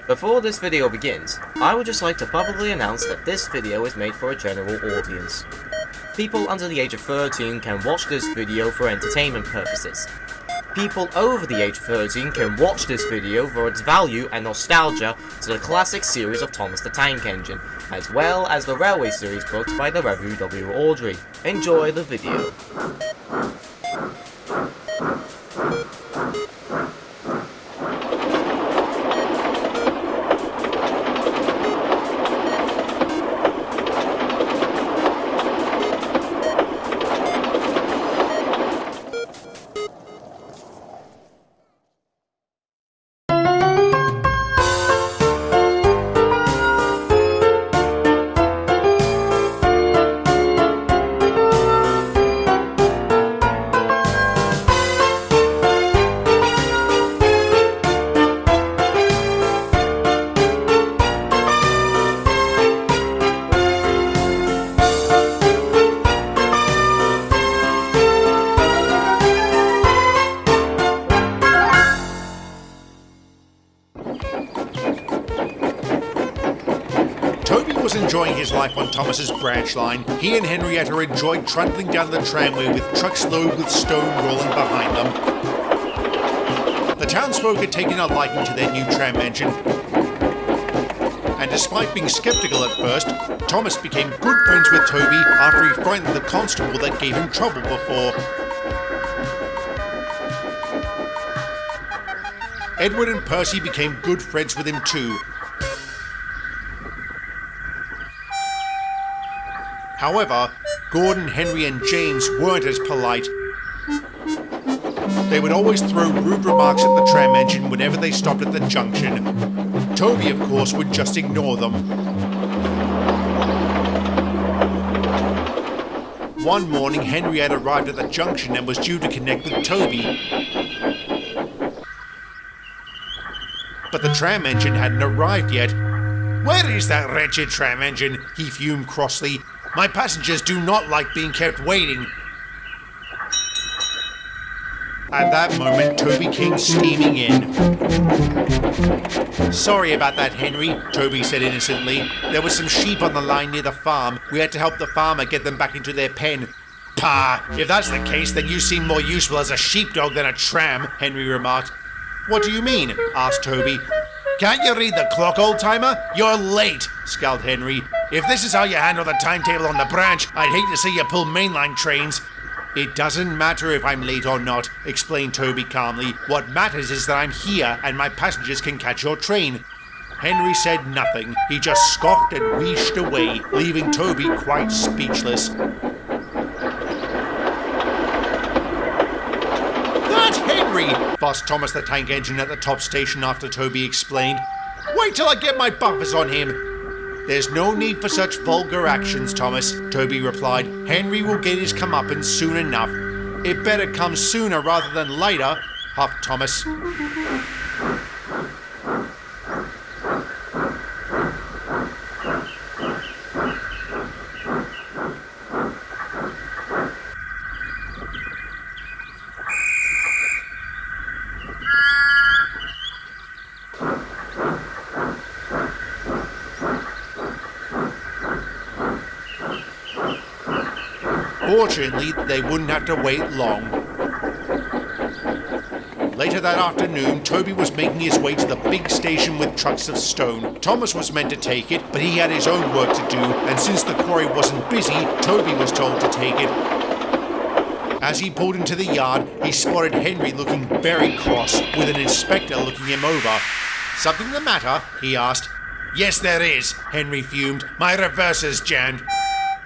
Before this video begins, I would just like to publicly announce that this video is made for a general audience. People under the age of 13 can watch this video for entertainment purposes. People over the age of 13 can watch this video for its value and nostalgia to the classic series of Thomas the Tank Engine, as well as the Railway series books by the Reverend W. Awdry. Enjoy the video. Toby was enjoying his life on Thomas's branch line. He and Henrietta enjoyed trundling down the tramway with trucks loaded with stone rolling behind them. The townsfolk had taken a liking to their new tram engine, and despite being skeptical at first, Thomas became good friends with Toby after he frightened the constable that gave him trouble before. Edward and Percy became good friends with him too. However, Gordon, Henry and James weren't as polite. They would always throw rude remarks at the tram engine whenever they stopped at the junction. Toby, of course, would just ignore them. One morning, Henrietta arrived at the junction and was due to connect with Toby. But the tram engine hadn't arrived yet. "Where is that wretched tram engine?" he fumed crossly. "My passengers do not like being kept waiting." At that moment, Toby came steaming in. "Sorry about that, Henry," Toby said innocently. "There were some sheep on the line near the farm. We had to help the farmer get them back into their pen." "Pah! If that's the case, then you seem more useful as a sheepdog than a tram," Henry remarked. "What do you mean?" asked Toby. "Can't you read the clock, old-timer? You're late," scowled Henry. "If this is how you handle the timetable on the branch, I'd hate to see you pull mainline trains." "It doesn't matter if I'm late or not," explained Toby calmly. "What matters is that I'm here and my passengers can catch your train." Henry said nothing. He just scoffed and wheeshed away, leaving Toby quite speechless. "That's Henry!" fussed Thomas the Tank Engine at the top station after Toby explained. "Wait till I get my buffers on him." "There's no need for such vulgar actions, Thomas," Toby replied. "Henry will get his comeuppance soon enough." "It better come sooner rather than later," huffed Thomas. Fortunately, they wouldn't have to wait long. Later that afternoon, Toby was making his way to the big station with trucks of stone. Thomas was meant to take it, but he had his own work to do, and since the quarry wasn't busy, Toby was told to take it. As he pulled into the yard, he spotted Henry looking very cross, with an inspector looking him over. "Something the matter?" he asked. "Yes, there is," Henry fumed. "My reverser's jammed."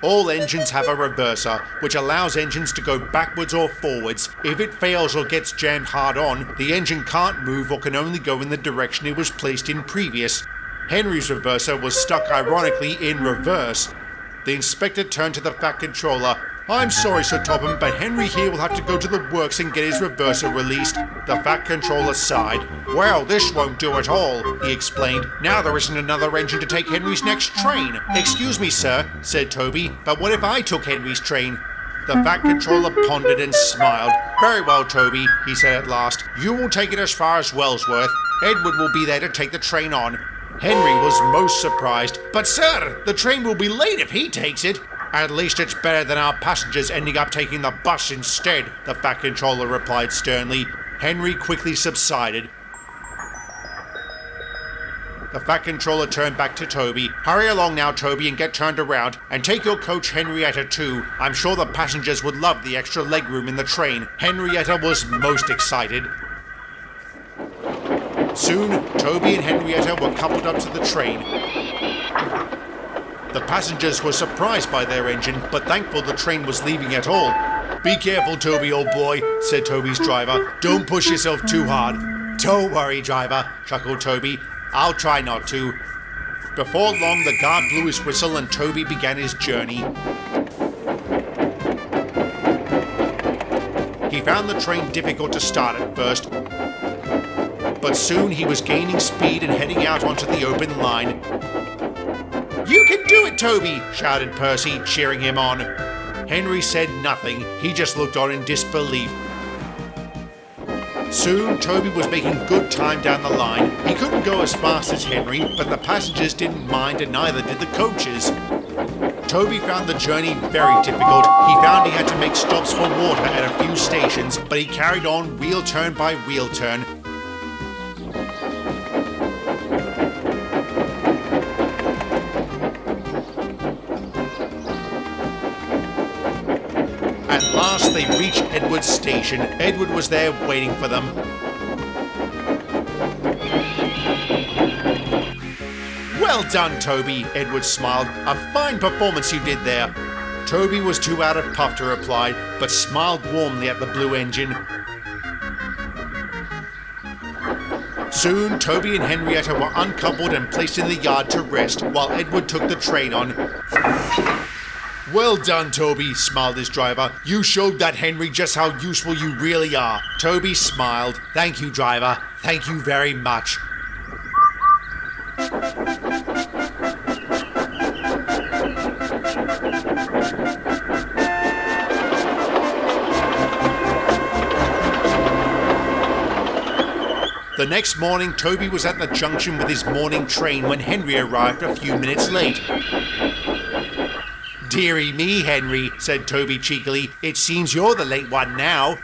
All engines have a reverser, which allows engines to go backwards or forwards. If it fails or gets jammed hard on, the engine can't move or can only go in the direction it was placed in previous. Henry's reverser was stuck ironically in reverse. The inspector turned to the Fat Controller. "I'm sorry, Sir Topham, but Henry here will have to go to the works and get his reverser released." The Fat Controller sighed. "Well, this won't do at all," he explained. "Now there isn't another engine to take Henry's next train." "Excuse me, sir," said Toby, "but what if I took Henry's train?" The Fat Controller pondered and smiled. "Very well, Toby," he said at last. "You will take it as far as Wellsworth. Edward will be there to take the train on. Henry was most surprised. But sir, the train will be late if he takes it. At least it's better than our passengers ending up taking the bus instead, the Fat Controller replied sternly. Henry quickly subsided. The Fat Controller turned back to Toby. Hurry along now, Toby, and get turned around. And take your coach Henrietta too. I'm sure the passengers would love the extra legroom in the train. Henrietta was most excited. Soon, Toby and Henrietta were coupled up to the train. The passengers were surprised by their engine, but thankful the train was leaving at all. Be careful, Toby, old boy, said Toby's driver. Don't push yourself too hard. Don't worry, driver, chuckled Toby. I'll try not to. Before long, the guard blew his whistle and Toby began his journey. He found the train difficult to start at first, but soon he was gaining speed and heading out onto the open line. You can do it, Toby, shouted Percy, cheering him on. Henry said nothing. He just looked on in disbelief. Soon, Toby was making good time down the line. He couldn't go as fast as Henry, but the passengers didn't mind and neither did the coaches. Toby found the journey very difficult. He found he had to make stops for water at a few stations, but he carried on wheel turn by wheel turn. At last they reached Edward's station. Edward was there waiting for them. Well done, Toby, Edward smiled. A fine performance you did there. Toby was too out of puff to reply, but smiled warmly at the blue engine. Soon, Toby and Henrietta were uncoupled and placed in the yard to rest, while Edward took the train on. Well done, Toby, smiled his driver. You showed that Henry just how useful you really are. Toby smiled. Thank you, driver. Thank you very much. The next morning, Toby was at the junction with his morning train when Henry arrived a few minutes late. Dearie me, Henry, said Toby cheekily. It seems you're the late one now.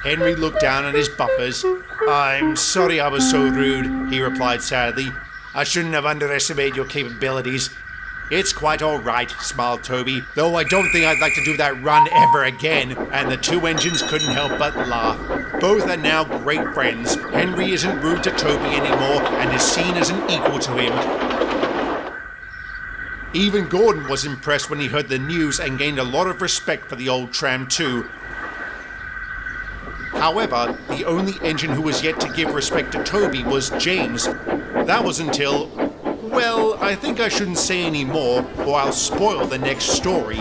Henry looked down at his buffers. I'm sorry I was so rude, he replied sadly. I shouldn't have underestimated your capabilities. It's quite all right, smiled Toby, though I don't think I'd like to do that run ever again. And the two engines couldn't help but laugh. Both are now great friends. Henry isn't rude to Toby anymore and is seen as an equal to him. Even Gordon was impressed when he heard the news and gained a lot of respect for the old tram too. However, the only engine who was yet to give respect to Toby was James. That was until... well, I think I shouldn't say any more, or I'll spoil the next story.